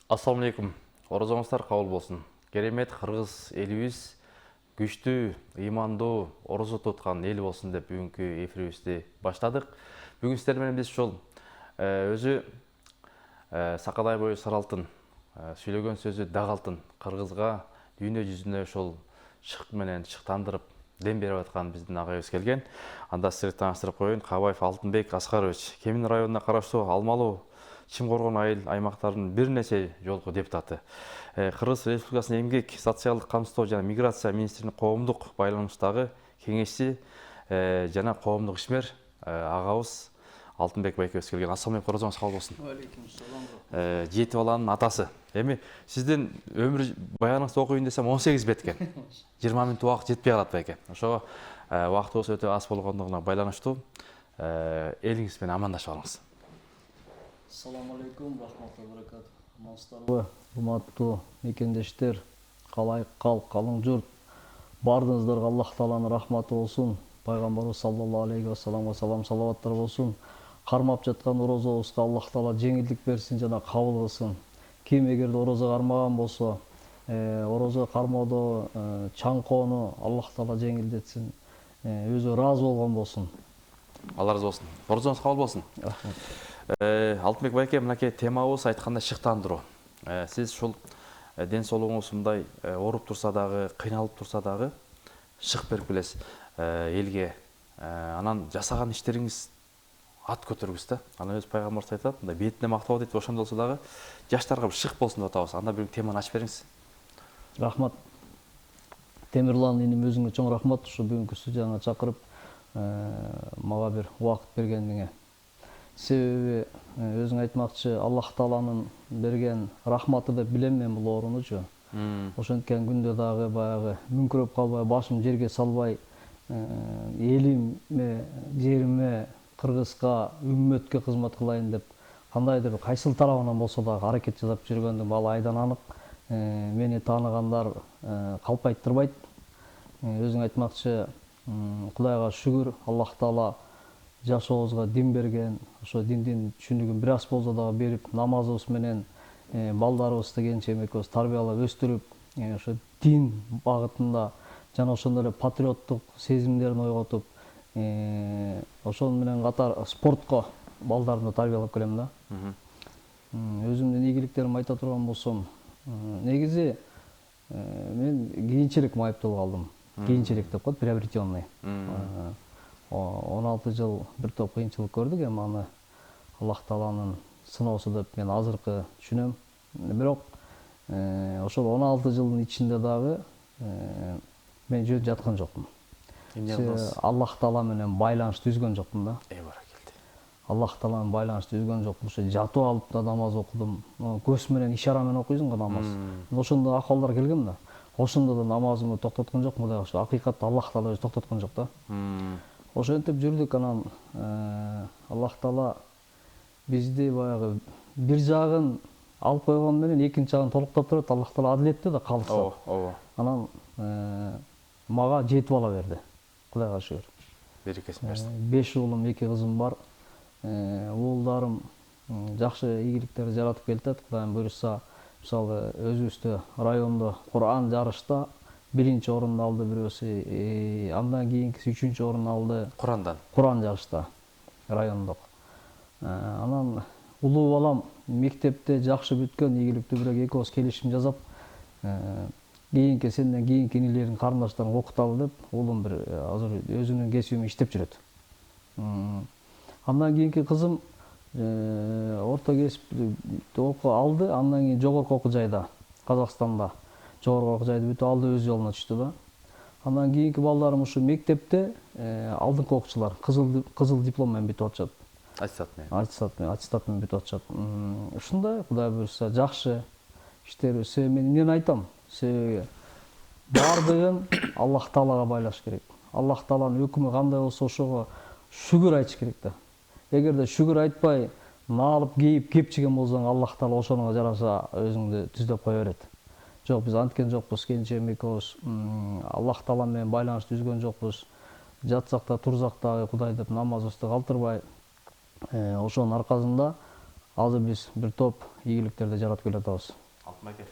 Ассаламу алейкум. Орозоңуздар кабыл болсун. Керемет кыргыз элибиз күчтүү, ыймандуу, орозо туткан эл болсун деп бүгүнкү эфирибизди баштадык. Бүгүн сиздер менен биз ушул өзү сакадай бою сыр алтын, сүйлөгөн сөзү дак алтын кыргызга дүйнө жүзүнө ошол шык менен шыктандырып дем берип аткан биздин агайыбыз келген. Анда сиздерди тааныштырып коеюн. Кабаев Алтынбек Аскарович, Кемин районуна караштуу Алмалуу, Чымкоргон айыл аймактарынын бир нече жолку депутаты. Кыргыз Республикасынын эмгек, социалдык камсыздоо жана миграция министринин коомдук байланыштагы кеңешчи жана коомдук ишмер агабыз Алтынбек байкебиз келген. Ассаламу алейкум, орозоңуз кабыл болсун. Алейкум салам. 7 баланын атасы. Эми сиздин өмүр баяныңызды окуйун десем 18 бет экен. 20 мүнөт убакыт жетпей калат экен. Ошого убактыбыз өтө аз болгондугуна байланыштуу элиңиз менен амандашып алыңыз. Assalamu alaikum, rahmatullahi barakatuh. Амансыздарбы, урматтуу мекендештер, калайык калк, калың журт. Бардыңыздарга Аллах Тааланын рахматы болсун. Пайгамбарыбыз саллаллаху алейхи вассаламга салам салаваттар болсун. Кармап жаткан орозобузга Аллах Таала жеңилдик берсин жана кабыл кылсын. Ким эгерде орозо кармаган болсо, орозо кармоодо чаңкоону Аллах Таала жеңилдетсин. Өзү ыраазы болгон болсун. Алла разы болсун. Орозоңуз кабыл болсун. Алтынбек байке, мынакей темабыз айтканда шыктандыруу. Сиз ушул ден соолугуңуз мындай ооруп турса дагы, кыйналып турса дагы шык берип келесиз элге. Анан жасаган иштериңиз ат көтөргүс да. Анан өз пайгамбарыбыз айтат, мындай бетине мактоо дейт, ошондой болсо дагы жаштарга бир шык болсун деп атабыз. Анда бир теманы ачып бериңиз. Рахмат. Темирлан иним, өзүңө чоң рахмат ушу бүгүнкү студияңа чакырып мага бир убакыт бергениңе. Себеби өзүң айтмакчы, Аллах Тааланын берген рахматы деп билем мен бул оорунучу. Ошенткен күндө дагы баягы мүңкүрөп калбай, башым жерге салбай, элиме, жериме, Кыргызга, үммөткө кызмат кылайын деп кандайдыр кайсыл тарабынан болсо дагы аракет жасап жүргөндүм ал айдан анык. Мени тааныгандар калпайттырбайт. Өзүң айтмакчы, Кудайга шүгүр, Аллах Таала жашообузга дин берген, ошо диндин түшүнүгүн бир аз болсо дагы берип, намазыбыз менен балдарыбызды келинчек экөөбүз тарбиялап өстүрүп, ошо дин багытында жана ошондой эле патриоттук сезимдерин ойготуп, ошол менен катар спортко балдарымды тарбиялап келем да. Өзүмдүн ийгиликтеримди айта турган болсом, негизи мен кийинчерээк майыпталып калдым. Кийинчерээк деп коет, приобретенный. 16 жыл бир топ кыйынчылык көрдүк, эми аны Аллах Тааланын сыноосу деп мен азыркы түшүнөм. Бирок ошол 16 жылдын ичинде дагы мен жөн жаткан жокмун. Аллах Таала менен байланышты үзгөн жокмун да. Аллах Таала менен байланышты үзгөн жокмун. Ошо жатып алып да намаз окудум. Көз менен ишара менен окуйсуң го намаз. Ошондой акыбалдар келгем да. Ошондо да намазымды токтоткон жокмун, Кудайга ошо акыйкатта Аллах Таала өзү токтоткон жок да. Ошентип жүрдүк, анан Аллах Таала бизди баягы бир жагын алып койгон менен экинчи жагын толуктап турат. Аллах Таала адилеттүү да, калыксат. Анан мага 7 бала берди. Кудайга шүгүр. Берекесин берсин. 5 уулум, 2 кызым бар. Уулдарым жакшы ийгиликтерди жаратып келатат. Кудайым буйрса, мисалы өзүбүздө райондо Кур'ан жарышта биринчи орунду алды бирөөсү, андан кийинкиси 3-чү орунду алды. Кур'ан жарышта райондук. Анан улуу балам мектепте жакшы бүткөн, ийгиликтүү, бирок экөөбүз келишим жасап, кийинки сенден кийинки инилерин, карындаштарын окуталы деп, уулум бир азыр өзүнүн кесибин иштеп жүрөт. Андан кийинки кызым орто кесипти окуу алды, андан кийин жогорку окуу жайда, Казакстанда жогорку окуу жайды бүтүп алды, өз жолуна түштү да. Андан кийинки балдарым ушу мектепте алдыңкы окуучулар, кызыл диплом менен бүтүп атышат. Аттестат менен бүтүп атышат. Ушундай, Кудай буйрса, жакшы иштер. Мен эмнени айтам? Себеби бардыгын Аллах Таалага байлаш керек. Аллах Тааланын өкүмү кандай болсо ошого шүгүр айтыш керек да. Эгерде шүгүр айтпай, наалып кейип кепчиген болсоң, Аллах Таала ошонуга жараша өзүңдү түздөп кое берет. Жок, биз анткен жокпуз, келинчегим экөөбүз Аллах Таала менен байланышты үзгөн жокпуз. Жатсак да, турсак дагы Кудай деп намазыбызды калтырбай, ошонун аркасында азыр биз бир топ ийгиликтерди жаратып келатабыз. Алтын аке,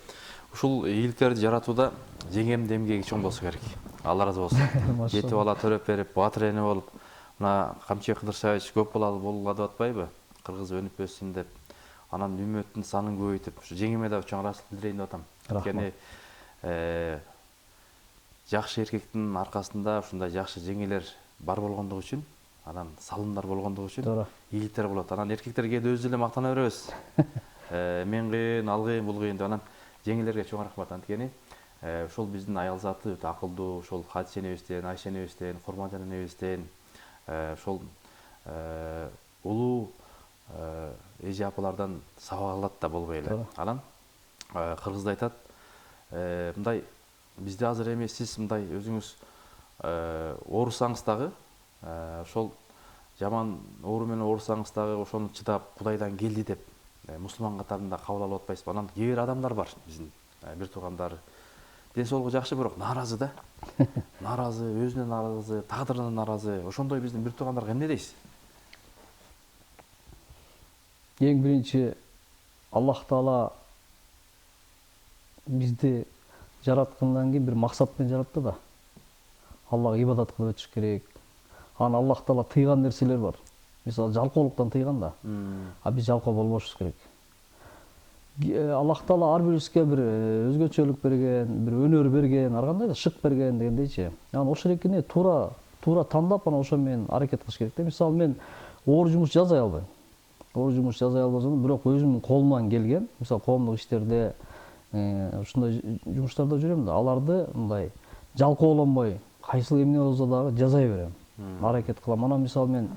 ушул ийгиликтерди жаратууда жеңемдин эмгеги чоң болсо керек. Алла ыраазы болсун. Жети бала төрөп берип, баатыр эне болуп, мына Камчыбек Кыдыршевич көп балалуу болууга деп атпайбы? Кыргыз өнүп өссүн деп, анан үммөттүн санын көбөйтүп, ушу жеңеме да чоң ыраазычылык билдирейин деп атам. Анткени жакшы эркектин аркасында ушундай жакшы жеңелер бар болгондугу үчүн, анан салымдар болгондугу үчүн Туура. ийгиликтер болот. Анан эркектер кээде өзү эле мактана беребиз. Мен кыйын, ал кыйын, бул кыйын деп. Анан жеңелерге чоң рахмат. Анткени ошол биздин аял заты өтө акылдуу, ошол Хадише энебизден, Айша энебизден, Курманжан энебизден, ошол улуу эже апалардан сабак алат да болбой эле. Анан кыргызда айтат, мындай бизде азыр эми сиз мындай өзүңүз оорусаңыз дагы, ошол жаман оору менен оорусаңыз дагы ошону чыдап Кудайдан келди деп мусулман катарында кабыл алып атпайсызбы? Анан кээ бир адамдар бар, биздин бир туугандар ден соолугу жакшы, бирок нааразы да. Нааразы, өзүнө нааразы, тагдырына нааразы. Ошондой биздин бир туугандарга эмне дейсиз? Эң биринчи Аллах Таала бизди жараткандан кийин бир максат менен жаратты да. Аллага ибадат кылып өтүш керек. Анан Аллах Таала тыйган нерселер бар. Мисалы жалкоолуктан тыйган да. А биз жалкоо болбошубуз керек. Аллах Таала ар бирибизге бир өзгөчөлүк берген, бир өнөр берген, ар кандай да шык берген дегендейчи. Анан ошол эркине туура тандап, анан ошо менен аракет кылыш керек да. Мисалы мен оор жумуш жасай албайм. Оор жумуш жасай албасам, бирок өзүмдүн колуман келген, мисалы коомдук иштерде ушундай жумуштарда жүрөм да, аларды мындай жалкоолонбой, кайсыл эмне болсо дагы жасай берем. Аракет кылам. Анан мисалы мен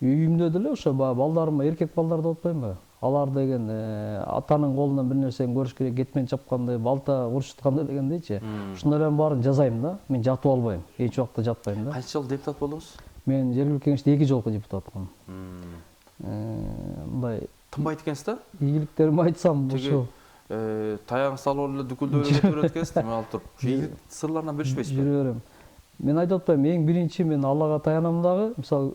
үйүмдө деле ошо балдарыма, эркек балдар деп атпаймынбы? Алар деген атанын колунан бир нерсени көрүш керек, кетмен чапкандай, балта урушуткандай дегендейчи. Ушундайлардын баарын жасайм да. Мен жатып албайм. Эч убакта жатпайм да. Канча жыл депутат болдуңуз? Мен жергиликтүү кеңеште 2 жолку депутатмын. Мындай Тынбайт экенсиз да? ийгиликтеримди айтсам, ошо таяң салып эле дүкүлдөп жүрөт экенсиз, эми алып туруп. Ушу ийгилик сырларынан бөлүшпөйсүзбү? жүрө берем. Мен айтып атпайм, эң биринчи мен Аллага таянам дагы, мисалы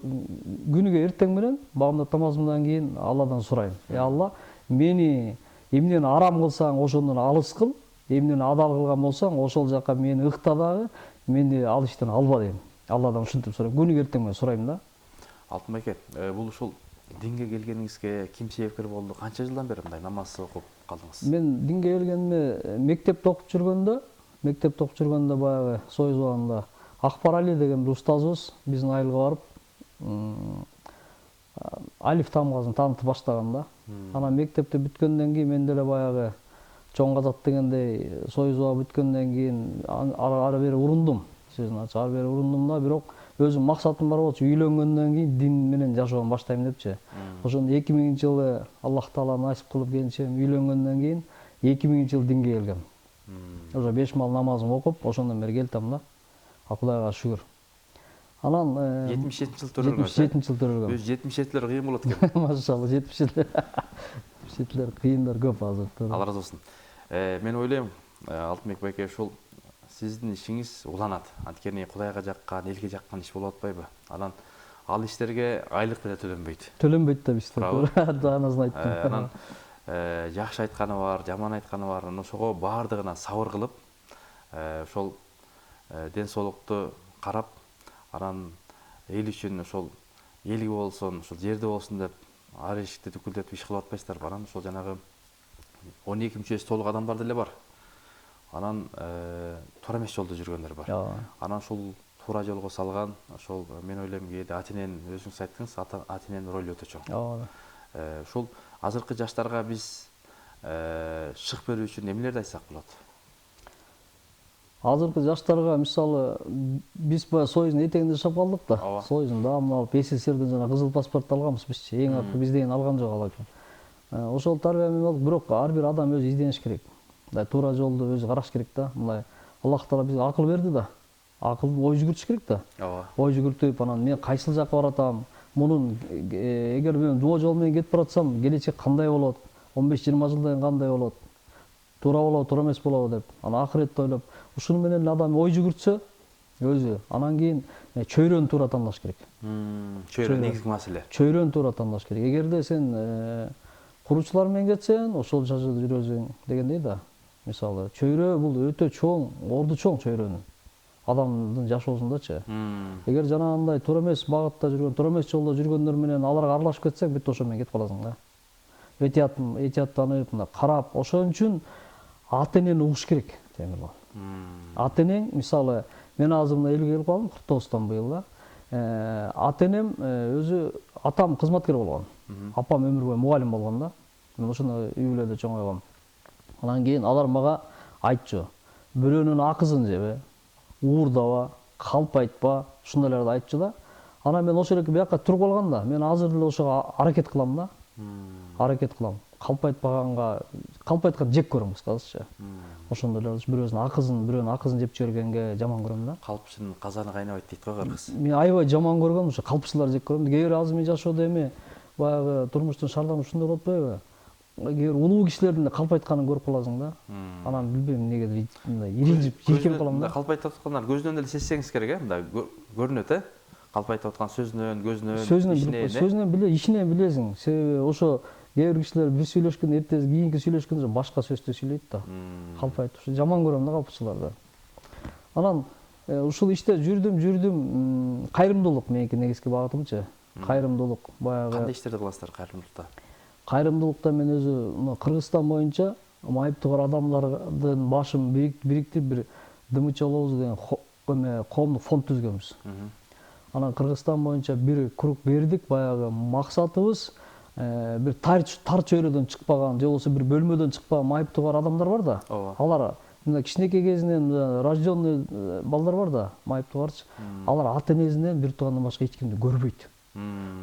күнүгө эртең менен багымда намазымдан кийин Алладан сурайм. Алла, мени эмнени арам кылсаң, ошондон алыс кыл, эмнени адал кылган болсаң, ошол жака мени ыкта дагы, мени ал иштен алба дейм. Алладан ушинтип сурайм. Күнүгө эртең менен сурайм да. Алтын аке, бул ушул динге келгениңизге ким себепкер болду? Канча жылдан бери мындай намаз окуп калдыңыз? Мен динге келгениме мектепте окуп жүргөндө баягы Союз убагында Акбар Али деген бир устазыбыз биздин айылга барып, алиф тамгасын таанытып баштаган да. Анан мектепте бүткөндөн кийин мен деле баягы чоң казат дегендей Союз убагы бүткөндөн кийин ары бери урундум. Сөзүн ачык, ары бери урундум да, бирок өзүм максатым бар болчу, үйлөнгөндөн кийин дин менен жашоону баштайм депчи. Ошондо 2000-жылы Аллах Таала насип кылып келинчем үйлөнгөндөн кийин 2000-жылы динге келгем. Ошо 5 мал намазымды окуп, ошондон бери келтем да. Кудайга шүгүр. Анан 77-жылы төрөлгөнсүз. 77-жылы төрөлгөм. Өз 77-лер кыйын болот экен. Машалла, 77-лер кыйындар көп азыр. Алла ыраазы болсун. Мен ойлойм, Алтынбек байке, ушул сиздин ишиңиз уланат. Анткени Кудайга жаккан, элге жаккан иш болуп атпайбы? Анан ал иштерге айлык деле төлөнбөйт. Төлөнбөйт да бизде. Даанасын айттым. Анан жакшы айтканы бар, жаман айтканы бар. Ошого баардыгына сабыр кылып, ошол ден соолукту карап, анан эл үчүн ошол элге болсун, ошол жерде болсун деп ар эшикти дүкүлдөтүп иш кылып атпайсыздарбы? Анан ошол жанагы 12 мүчөсү толук адамдар деле бар. Анан туура эмес жолдо жүргөндөр бар. Анан ушул туура жолго салган, ошол мен ойлойм кээде ата-эненин, өзүңүз айттыңыз, ата-эненин ролу өтө чоң. Ушул азыркы жаштарга биз шык берүү үчүн эмнелерди айтсак болот? Азыркы жаштарга мисалы биз баягы Союздун этегинде жашап калдык да. Союздун даамын алып, СССРден жана кызыл паспорт алганбыз бизчи. Эң акыркы биз деген алган жок ал экен. Ошол тарбияны алып, бирок ар бир адам өзү издениш керек. Мындай туура жолду өзү караш керек да. Мындай Аллах Таала бизге акыл берди да. Акылды ой жүгүртүш керек да. Ой жүгүртүп, анан мен кайсыл жака баратам, мунун эгер мен жоо жол менен кетип баратсам, келечек кандай болот? 15-20 жылдан кийин кандай болот? Туура болобу, туура эмес болобу деп. Анан акыретти ойлоп, ушуну менен адам ой жүгүртсө өзү, анан кийин чөйрөнү туура тандаш керек. Чөйрө негизги маселе. Чөйрөнү туура тандаш керек. Эгерде сен куруучулар менен кетсең ошол жашоодо жүрөсүң дегендей да. Мисалы чөйрө бул өтө чоң, орду чоң чөйрөнүн. Адамдын жашоосундачы. Эгер жанагындай туура эмес багытта жүргөн, туура эмес жолдо жүргөндөр менен аларга аралашып кетсең, бүт ошо менен кетип каласың да. Этияттанып, карап, ошон үчүн ата энени угуш керек, Темирлан. Ата энең, мисалы, мен азыр мына элге келип калдым, 49-тан быйыл да. Ата энем өзү, атам кызматкер болгон. Апам өмүр бою мугалим болгон да. Мен ошондой үй бүлөдө чоңойгом. Анан кийин алар мага айтчу. Бирөөнүн акысын жебе, уурдаба, калп айтпа, ушундайларды айтчу да. Анан мен ошол эле бияка туруп калганда, мен азыр деле ошого аракет кылам да. Аракет кылам. Калп айткан жек көрөм кыскасычы. Ошондой эле бирөөнүн акысын жеп жибергенге жаман көрөм да. Калпчынын казаны кайнабайт дейт го кыргыз. Мен аябай жаман көргөм, ошо калпчыларды жек көрөм. Кээ бир азыр мен жашоодо эми баягы турмуштун шаардыгы ушундай болуп атпайбы? Кээ бир улуу кишилердин калп айтканын көрүп каласың да. Анан билбейм эмнеге мындай иринжип жийкенип калам да. Калп айтып аткандар көзүнөн эле сезсеңиз керек, мындай көрүнөт, Калп айтып аткан сөзүнөн, көзүнөн, сөзүнөн биле, ишинен билесиң. Себеби ошо кээ бир кишилер бир сүйлөшкөндө эртеси кийинки сүйлөшкөндө башка сөздү сүйлөйт да. Калп айтып, жаман көрөм да калпчыларды. Анан ушул иште жүрдүм, кайрымдуулук меники негизги багытымчы. Кайрымдуулук баягы. Кандай иштерди кыласыздар кайрымдуулукта? Кайрымдуулукта мен өзү Кыргызстан боюнча майыптыгар адамдардын башын бириктирип бир ДМЧ деген коомдук фонд түзгөнбүз. Анан Кыргызстан боюнча бир круг бердик, баягы максатыбыз бир тар чөйрөдөн чыкпаган, же болбосо бир бөлмөдөн чыкпаган майыптыгар адамдар бар да. Алар мына кичинекей кезинен рожденный балдар бар да, майыптыгарчы. Алар ата энесинен бир туугандан башка эч кимди көрбөйт.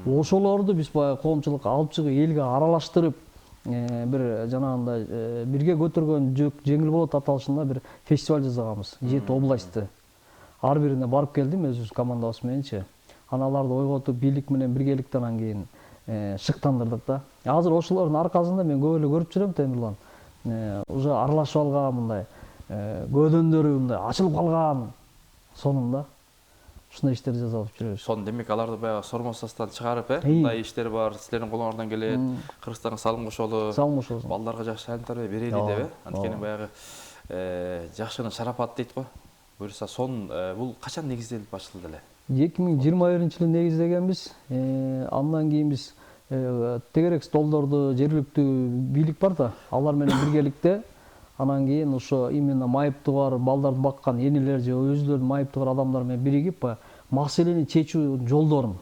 Ошолорду биз баягы коомчулукка алып чыгып, элге аралаштырып, бир жанагындай бирге көтөргөн жүк жеңил болот аталышында бир фестиваль жасаганбыз. 7 областты. Ар бирине барып келдим өзүбүз командабыз мененчи. Анан аларды ойготуп, бийлик менен биргеликте анан кийин шыктандырдык да. Азыр ошолордун аркасында мен көп эле көрүп жүрөм, Темирлан. Уже аралашып алган мындай көөдөндөрү мындай ачылып калган сонун да. Ушундай иштерди жасап жүрөбүз. Сонун демек аларды баягы сормосостан чыгарып, мындай иштер бар, силердин колуңардан келет, Кыргызстанга салым кошолу. Балдарга жакшы тааlim тарбия берели деп, анткени баягы жакшынын шарапаты дейт го. Буюрса сонун бул качан негизделип ачылды эле? 2021-жылы негиздегенбиз. Андан кийин биз тегерек столдорду жергиликтүү бийлик бар да, алар менен биргеликте анан кийин ошо именно майыптыгар балдарды баккан энелер же өзүлөрүнүн майыптыгар адамдар менен биригип маселени чечүү жолдорун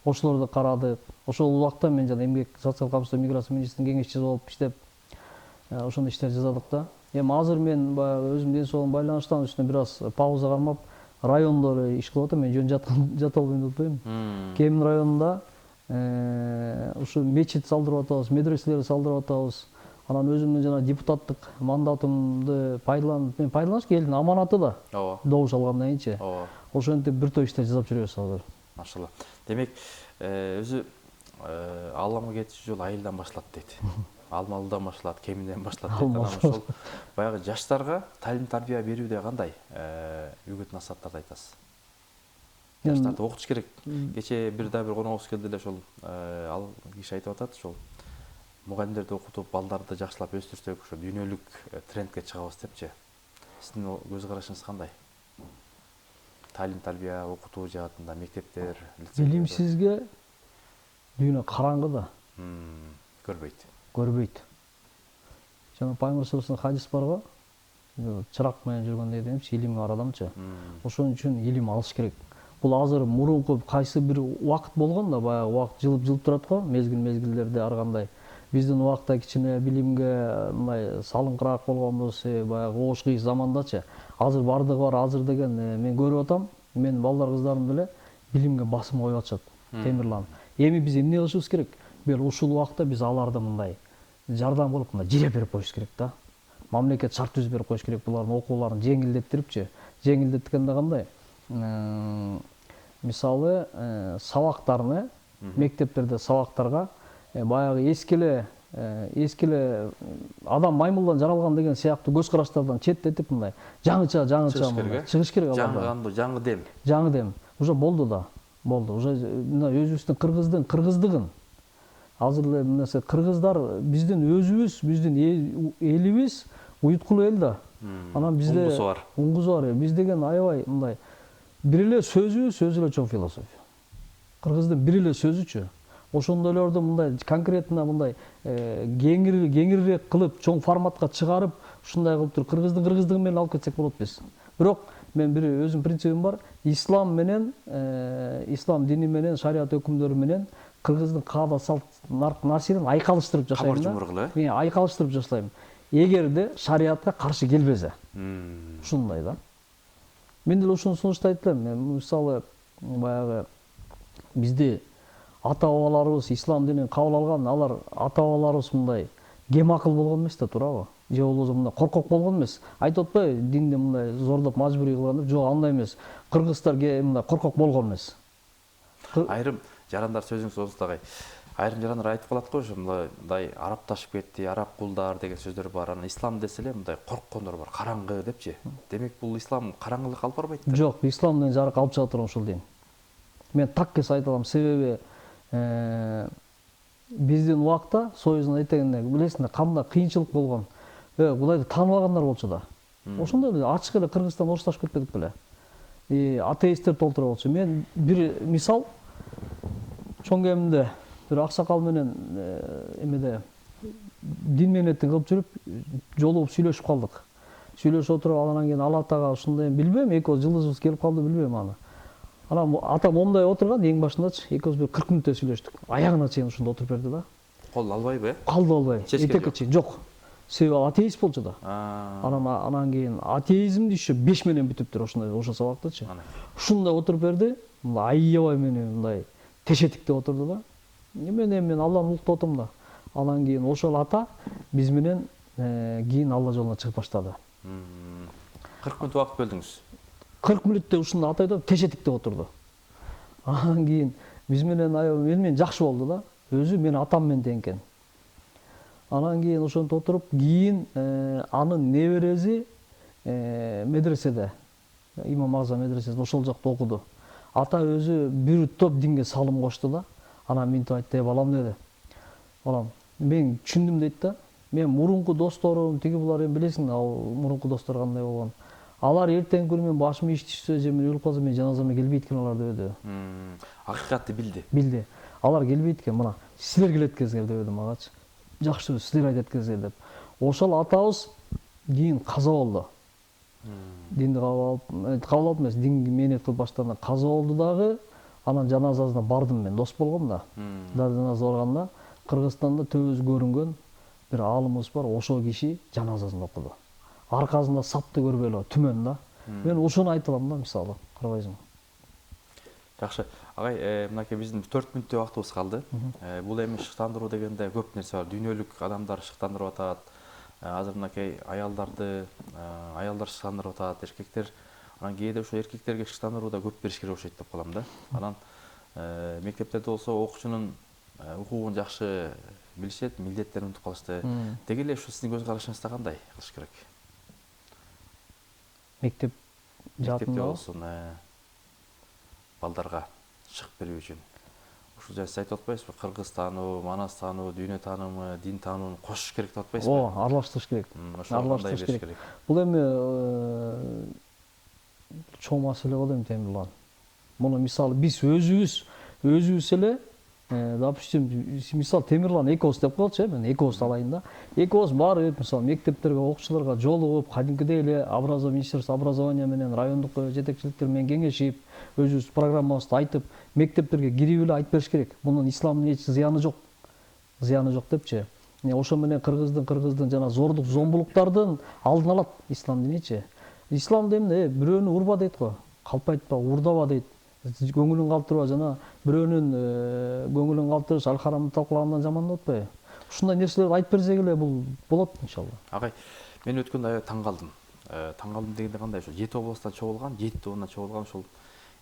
ошолорду карадык. Ошол убакта мен жана эмгек социалдык камсыздоо миграция министринин кеңешчиси болуп иштеп ошондой иштерди жасадык да. Эми азыр мен баягы өзүмдүн ден соолугум байланыштан үстүнө бир аз пауза кармап райондор иш кылып атам. Мен жөн жата албайм деп атпайм. Кемин районунда ушу мечит салдырып атабыз, медреселер салдырып атабыз. Анан өзүмдүн жана депутаттык мандатымды мен пайдаланып элдин аманаты да. Добуш алгандан кийинчи. Ошентип бир топ иштер жасап жүрөбүз азыр. Машалла. Демек, өзү Алламга кетиш жол айылдан башталат дейт. Алмалыдан башталат, Кеминден башталат дейт. Анан ошол баягы жаштарга тааlim тарбия берүүдө кандай үгүт насааттарды айтасыз? Жаштарды окутуш керек. Кечээ бир коногубуз келди эле, ошол ал киши айтып атат, ошол мугалимдерди окутуп, балдарды жакшылап өстүрсөк, ошо дүйнөлүк трендке чыгабыз депчи. Сиздин көз карашыңыз кандай? Тааlim тарбия окутуу жаатында мектептер, лицейлер. Билимсизге дүйнө караңгы да. Көрбөйт. Жана Пайгамбар хадис бар го. Чырак менен жүргөндөй демчи, илими бар адамчы. Ошон үчүн илим алыш керек. Бул азыр мурунку кайсы бир убакыт болгон да, баягы убакыт жылып турат го, мезгилдерде ар кандай. Биздин убакта кичине билимге мындай салыңкыраак болгонбуз, баягы оош кыйык замандачы. Азыр бардыгы бар, азыр деген мен көрүп атам, мен балдар кыздарым деле билимге басым коюп атышат. Темирлан. Эми биз эмне кылышыбыз керек? Бир ушул убакта биз аларды мындай жардам кылып, мындай жире берип коюш керек да. Мамлекет шарт түзүп берип коюш керек, булардын окууларын жеңилдеттирипчи. Жеңилдеткенде кандай? Мисалы, сабактарны мектептерде сабактарга баягы эскиле адам маймылдан жаралган деген сыяктуу көз караштардан четтетип мындай жаңыча чыгыш керек аларда. Жаңы дем. Уже болду да. Уже өзүбүздүн кыргыздыгын азыр эле мынасы кыргыздар биздин өзүбүз, биздин элибиз уюткулуу эл да. Анан бизде Уңгусу бар. уңгусу бар. Биз деген аябай мындай бир эле сөзүбүз өзү эле чоң философия. Кыргыздын бир эле сөзүчү. Ошондойлорду мындай конкретно мындай кеңирирээк кылып, чоң форматка чыгарып, ушундай кылып туруп кыргыздыгы менен алып кетсек болот биз. Бирок мен бир өзүм принцибим бар. Ислам менен, ислам дини менен, шариат өкүмдөрү менен кыргыздын каада салт нерселерин айкалыштырып жашайм да. Камыр жумур Мен айкалыштырып жашайм. Эгерде шариатка каршы келбесе. Ушундай да. Мен деле ушуну сунуштайт элем. Мен мисалы баягы бизде ата-бабаларыбыз ислам динин кабыл алган, алар ата-бабаларыбыз мындай кемакыл болгон эмес да, туурабы? Же болбосо мындай коркок болгон эмес. Айтып атпайбы, динди мындай зордоп мажбурий кылган деп? Жок, андай эмес. Кыргыздар мындай коркок болгон эмес. Айрым жарандар сөзүңүз оозундагы айрым жарандар айтып калат го, ошо мындай арабташып кетти, араб кулдар деген сөздөр бар. Анан ислам десе эле мындай корккондор бар, караңгы депчи. Демек бул ислам караңгылыкка алып барбайт да. Жок, ислам менен жарык алып чыга турган ушул дин. Мен так кес айта алам, себеби биздин убакта союздун этегинде билесиңер кандай кыйынчылык болгон. Кудайды тааныбагандар болчу да. Ошондой эле ачык эле Кыргызстан орушташып кетпедик беле. Атеисттер толтура болчу. Мен бир мисал чоң кеминде бир аксакал менен эмеде дин менетин кылып жүрүп жолугуп сүйлөшүп калдык. Сүйлөшүп отуруп анан кийин ал атага ушундай билбейм, экөөбүз жылдызыбыз келип калды, билбейм аны. Анан атам момундай отурган эң башындачы, экөөбүз бир 40 мүнөттөй сүйлөштүк. Аягына чейин ушунда отуруп берди да. Кол албайбы? Калды албай. Этекке чейин жок. Себеби ал атеист болчу да. Анан кийин атеизмди еще 5 менен бүтүптүр ошо сабактычы. Ушундай отуруп берди. Мындай аябай мени мындай тешетикте отурду да. Мен Алланы улуктап атам да. Анан кийин ошол ата биз менен кийин Алла жолуна чыгып баштады. 40 мүнөт убакыт бөлдүңүз. 40 мүнөттө ушундай ата айтып тешетикте отурду. Анан кийин биз менен менен жакшы болду да. Өзү менин атам менен тең экен. Анан кийин ошентип отуруп, кийин анын небереси медреседе, Имам Азам медресесинде ошол жакта окуду. Ата өзү бир топ динге салым кошту да. Анан минтип айтты: "Балам" деди. "Балам, мен түшүндүм" дейт да. Мен мурунку досторум, тиги булар эми билесиң, ал мурунку достор кандай болгон. Алар эртең күнү мен башым иш түшсө же мен өлүп калсам, мен жаназама келбейт экен алар дебеди. Акыйкатты билди. Билди. Алар келбейт экен, мына силер келет кезге дебеди магачы. Жакшы сөз, силер айтат кезге деп. Ошол атабыз кийин каза болду. Динди кабыл алып эмес, динге мээнет кылып баштаганда каза болду дагы. Анан жаназасына бардым, мен дос болгом да. Жаназасына барганда Кыргызстанда төбөсү көрүнгөн бир аалымыбыз бар, ошол киши жаназасын окуду. Аркасында сапты көрбөйлө, түмөн да. Мен ушуну айта алам да, мисалы, карабайсың. Жакшы. Агай, мынакей биздин 4 мүнөттөй убактыбыз калды. Бул эми шыктандыруу дегенде көп нерсе бар. Дүйнөлүк адамдар шыктандырып атат. Азыр мынакей аялдар шыктандырып атат, эркектер. Анан кээде ошо эркектерге шыктандырууда көп бериш керек окшойт деп калам да. Анан мектептерде болсо окуучунун укугун жакшы билишет, милдеттерин унутуп калышты. Деги эле ушу сиздин көз карашыңызда кандай кылыш керек? Мектепте болсун, балдарга чыгып берүү үчүн. Ушул жай сиз айтып атпайсызбы? Кыргыз таануу, манас таануу, дүйнө таанымы, дин таануун кошуш керек деп атпайсызбы? Аралаштырыш керек. Аралаштырыш керек. Бул эми чоң маселе болот эми Темирлан. Муну мисалы биз өзүбүз эле, допустим, мисалы Темирлан экөөбүз деп коелучу, мен экөөбүз алайын да. Экөөбүз барып, мисалы мектептерге, окуучуларга жолугуп, кадимкидей эле Министерство образования менен райондук жетекчиликтер менен кеңешип, өзүбүз программабызды айтып, мектептерге кирип эле айтып бериш керек. Мунун исламдын эч зыяны жок. Зыяны жок депчи. Ошо менен кыргыздын жана зордук, зомбулуктардын алдын алат ислам диничи. Ислам демде бирөөнү урба дейт го. Калп айтпа, урдаба дейт. Көңүлүн калтырба, жана бирөөнүн көңүлүн калтырыш, ал харамды талкалагандан жаман деп атпайбы? Ушундай нерселерди айтып берсек эле бул болот иншалла. Агай, мен өткөндө аябай таң калдым. Таң калдым дегенде кандай? Ошо 7 областтан чогулган, 7 тоондон чогулган ошол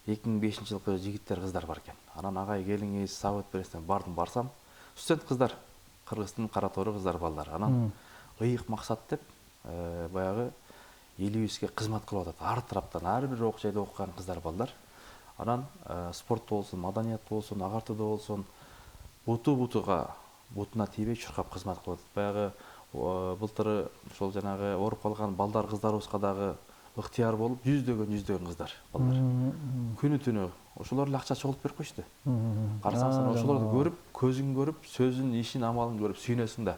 2005-жылкы жигиттер, кыздар бар экен. Анан агай келиңиз, сабат бересиз, барсам, студент кыздар, Кыргыздын кара тоору кыздар, балдар. Анан ыйык максат деп баягы элибизге кызмат кылып атат. Ар тараптан, ар бир окуу жайда окуган кыздар, балдар. Анан спортто болсун, маданиятта болсун, агартууда болсун, буту-бутуга бутуна тийбей чуркап кызмат кылып атат. Баягы былтыры ошол жанагы ооруп калган балдар кыздарыбызга дагы ыктыяр болуп жүздөгөн кыздар балдар күнү түнү ошолор эле акча чогултуп берип койчу. Карасаң сен ошолорду көрүп, көзүң көрүп, сөзүн, ишин, амалын көрүп сүйүнөсүң да.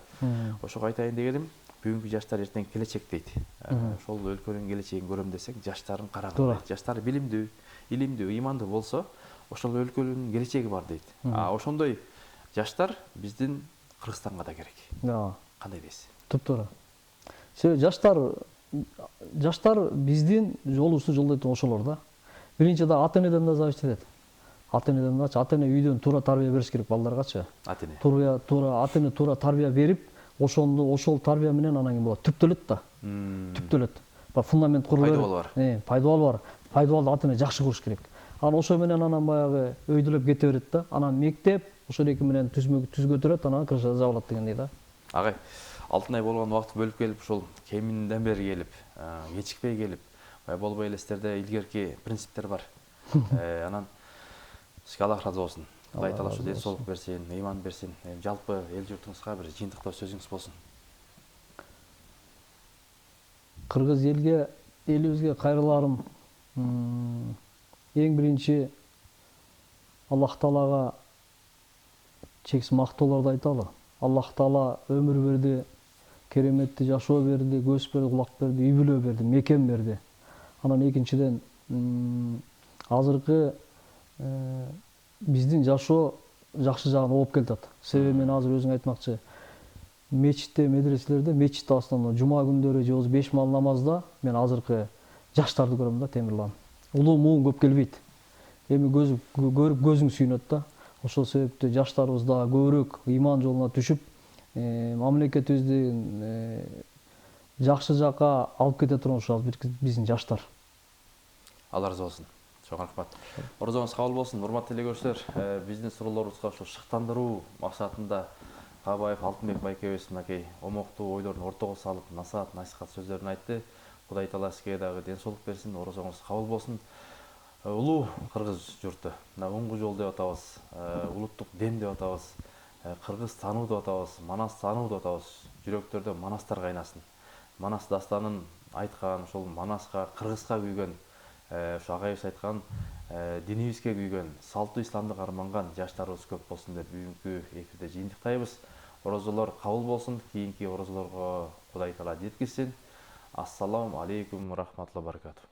Ошого айтайын дегеним, бүгүнкү жаштар эртең келечек дейт. Ошол өлкөнүн келечегин көрөм десек, жаштарын карагыла дейт. Жаштар билимдүү, илимдүү, ыймандуу болсо, ошол өлкөнүн келечеги бар дейт. Ошондой жаштар биздин Кыргызстанга да керек. Кандай дейсиз? Туптуура. Себеби жаштар биздин жолубузду жолдойт ошолор да. Биринчи да ата энеден да зависит этет. Ата энеден дачы, ата эне үйдөн туура тарбия бериш керек балдаргачы. Ата эне. Ата эне туура тарбия берип, ошол тарбия менен анан ким болот? Түптөлөт да. Түптөлөт. Фундамент курулат. Пайдабалы бар. Пайдабалды ата эне жакшы куруш керек. Анан ошо менен анан баягы өйдөлөп кете берет да. Анан мектеп ошол эки менен түз көтөрөт, анан крыша жабылат дегендей да. Агай, алтын ай болгон убакытты бөлүп келип, ушул кеминден бери келип, кечикпей келип, болбой эле сиздерде илгерки принциптер бар. Анан сизге Аллах ыраазы болсун. Кудай таала ушу ден соолук берсин, ыйман берсин. Жалпы эл журтуңузга бир жыйынтыктоо сөзүңүз болсун. Кыргыз элибизге кайрыларым эң биринчи Аллах таалага чексиз мактоолорду айталы. Аллах таала өмүр берди, кереметти жашоо берди, көз берди, кулак берди, үй бүлө берди, мекен берди. Анан экинчиден азыркы биздин жашоо жакшы жагына ооп келатат. Себеби мен азыр өзүң айтмакчы, мечитте, медреселерде, мечитте основной жума күндөрү же 5 маал намазда мен азыркы жаштарды көрөм да, Темирлан. Улуу муун көп келбейт. Эми көрүп көзүң сүйүнөт да. Ошол себептен жаштарыбыз да көбүрөөк ыйман жолуна түшүп, мамлекетибизди жакшы жакка алып кете турган ушул биздин жаштар. Алла ыраазы болсун. Чоң рахмат. Орозоңуз кабыл болсун. Урматтуу эле көрүүчүлөр, биздин суроолорубузга ушу шыктандыруу максатында Кабаев Алтынбек байкебиз мынакей омоктуу ойлорун ортого салып, насаат, насихат сөздөрүн айтты. Кудай таала сизге дагы ден соолук берсин, орозоңуз кабыл болсун. Улуу кыргыз журту, мына оңгу жол деп атабыз, улуттук дем деп атабыз, кыргыз тануу деп атабыз, манас тануу деп атабыз. Жүрөктөрдө манастар кайнасын. Манас дастанын айткан, ошол манаска, кыргызга күйгөн, ушу агайыбыз айткан динибизге күйгөн, салттуу исламды карманган жаштарыбыз көп болсун деп бүгүнкү эфирде жыйынтыктайбыз. Орозолор кабыл болсун, кийинки орозолорго Кудай таала жеткизсин. Ассаламу алейкум ва рахматуллахи ва баракатух.